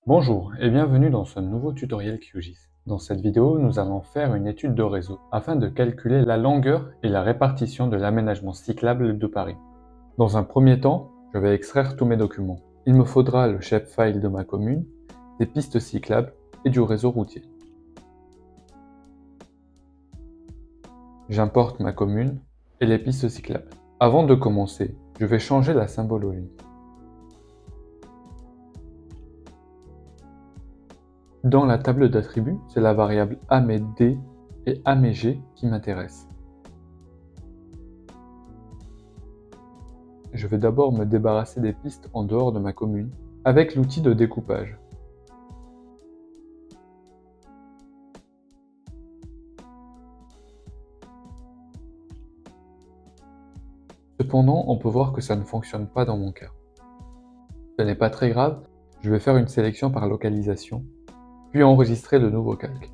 Bonjour et bienvenue dans ce nouveau tutoriel QGIS. Dans cette vidéo, nous allons faire une étude de réseau afin de calculer la longueur et la répartition de l'aménagement cyclable de Paris. Dans un premier temps, je vais extraire tous mes documents. Il me faudra le shapefile de ma commune, des pistes cyclables et du réseau routier. J'importe ma commune et les pistes cyclables. Avant de commencer, je vais changer la symbologie. Dans la table d'attributs, c'est la variable AMD et AMG qui m'intéresse. Je vais d'abord me débarrasser des pistes en dehors de ma commune avec l'outil de découpage. Cependant, on peut voir que ça ne fonctionne pas dans mon cas. Ce n'est pas très grave, je vais faire une sélection par localisation, puis enregistrer le nouveau calque.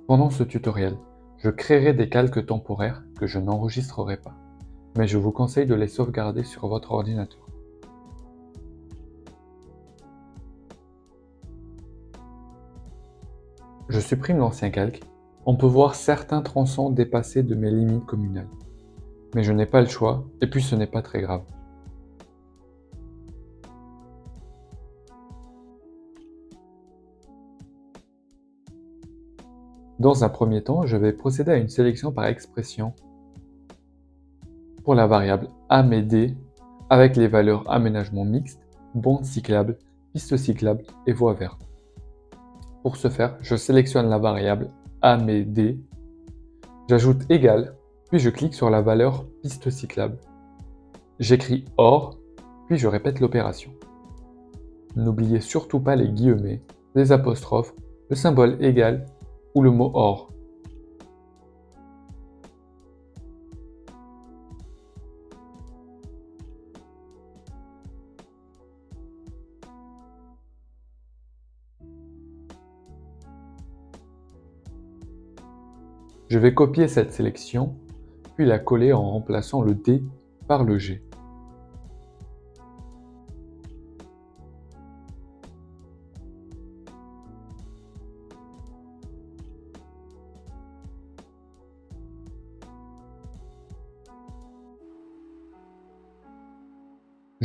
Pendant ce tutoriel, je créerai des calques temporaires que je n'enregistrerai pas, mais je vous conseille de les sauvegarder sur votre ordinateur. Je supprime l'ancien calque. On peut voir certains tronçons dépasser de mes limites communales. Mais je n'ai pas le choix, et puis ce n'est pas très grave. Dans un premier temps, je vais procéder à une sélection par expression pour la variable AMD avec les valeurs aménagement mixte, bande cyclable, piste cyclable et voie verte. Pour ce faire, je sélectionne la variable AMD, j'ajoute égal, puis je clique sur la valeur piste cyclable. J'écris OR, puis je répète l'opération. N'oubliez surtout pas les guillemets, les apostrophes, le symbole égal ou le mot OR. Je vais copier cette sélection, puis la coller en remplaçant le D par le G.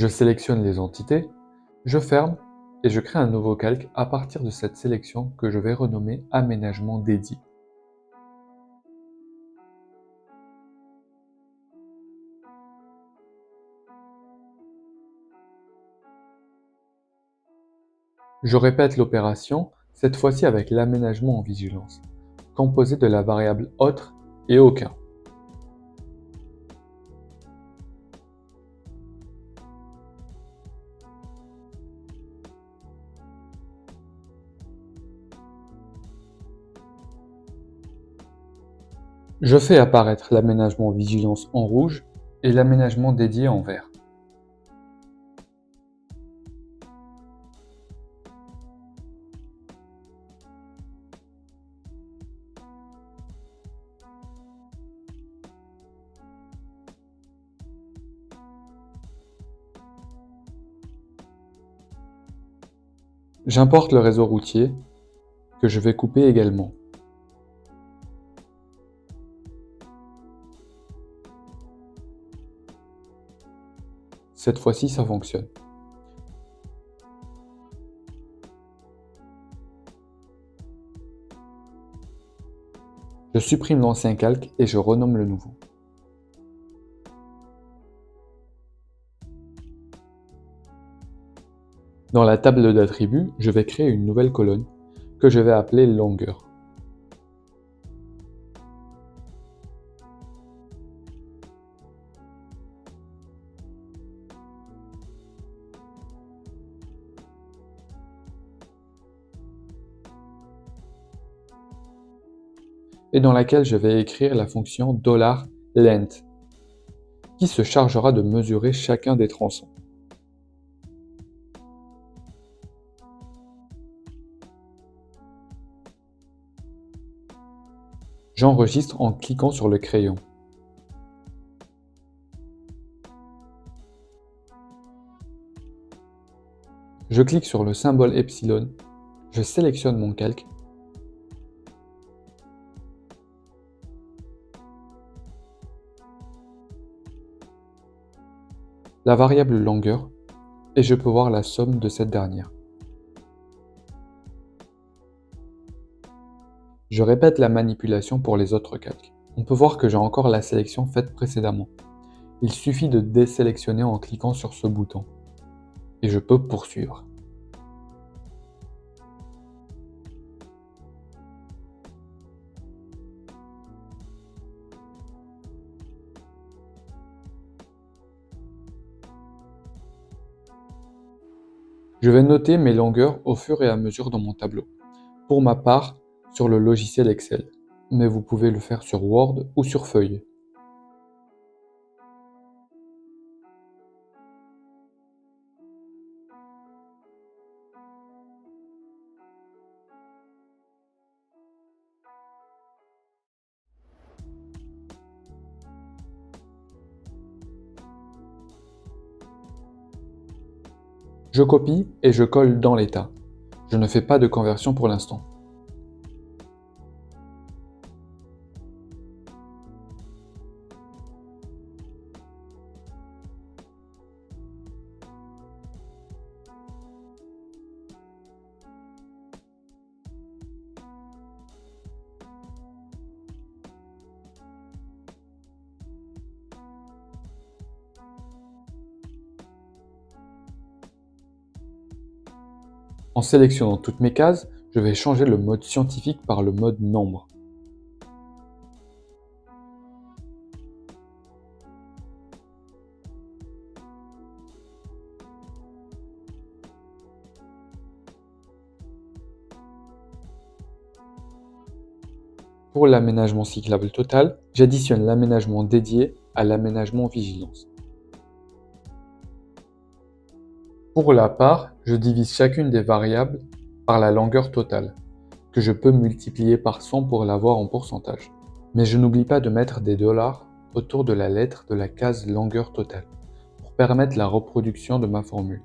Je sélectionne les entités, je ferme et je crée un nouveau calque à partir de cette sélection que je vais renommer Aménagement dédié. Je répète l'opération, cette fois-ci avec l'aménagement en vigilance, composé de la variable autre et aucun. Je fais apparaître l'aménagement vigilance en rouge et l'aménagement dédié en vert. J'importe le réseau routier, que je vais couper également. Cette fois-ci, ça fonctionne. Je supprime l'ancien calque et je renomme le nouveau. Dans la table d'attributs, je vais créer une nouvelle colonne que je vais appeler longueur. et dans laquelle je vais écrire la fonction $length qui se chargera de mesurer chacun des tronçons. J'enregistre en cliquant sur le crayon. Je clique sur le symbole epsilon, je sélectionne mon calque, la variable longueur, et je peux voir la somme de cette dernière. Je répète la manipulation pour les autres calques. On peut voir que j'ai encore la sélection faite précédemment. Il suffit de désélectionner en cliquant sur ce bouton. Et je peux poursuivre. Je vais noter mes longueurs au fur et à mesure dans mon tableau. Pour ma part, sur le logiciel Excel. Mais vous pouvez le faire sur Word ou sur feuille. Je copie et je colle dans l'état. Je ne fais pas de conversion pour l'instant. En sélectionnant toutes mes cases, je vais changer le mode scientifique par le mode nombre. Pour l'aménagement cyclable total, j'additionne l'aménagement dédié à l'aménagement vigilance. Pour la part, je divise chacune des variables par la longueur totale, que je peux multiplier par 100 pour l'avoir en pourcentage. Mais je n'oublie pas de mettre des dollars autour de la lettre de la case longueur totale, pour permettre la reproduction de ma formule.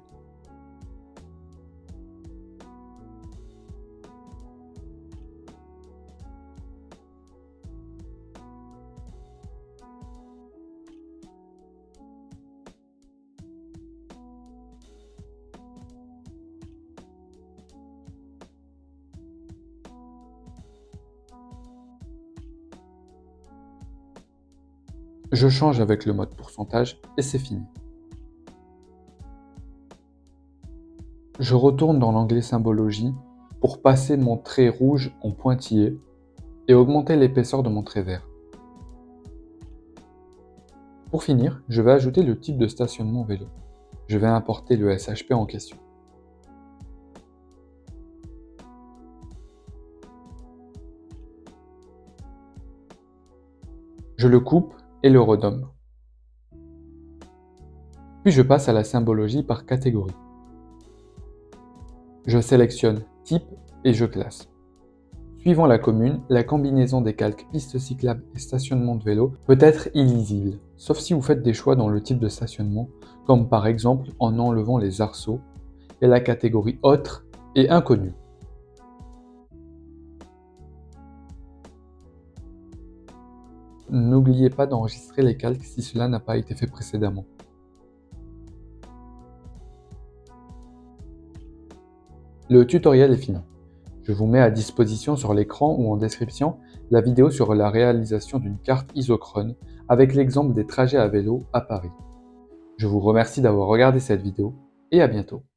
Je change avec le mode pourcentage et c'est fini. Je retourne dans l'onglet symbologie pour passer mon trait rouge en pointillé et augmenter l'épaisseur de mon trait vert. Pour finir, je vais ajouter le type de stationnement vélo. Je vais importer le SHP en question. Je le coupe et le renomme. Puis je passe à la symbologie par catégorie. Je sélectionne type et je classe. Suivant la commune, la combinaison des calques piste cyclable et stationnement de vélo peut être illisible, sauf si vous faites des choix dans le type de stationnement, comme par exemple en enlevant les arceaux et la catégorie autre et inconnu. N'oubliez pas d'enregistrer les calques si cela n'a pas été fait précédemment. Le tutoriel est fini. Je vous mets à disposition sur l'écran ou en description la vidéo sur la réalisation d'une carte isochrone avec l'exemple des trajets à vélo à Paris. Je vous remercie d'avoir regardé cette vidéo et à bientôt.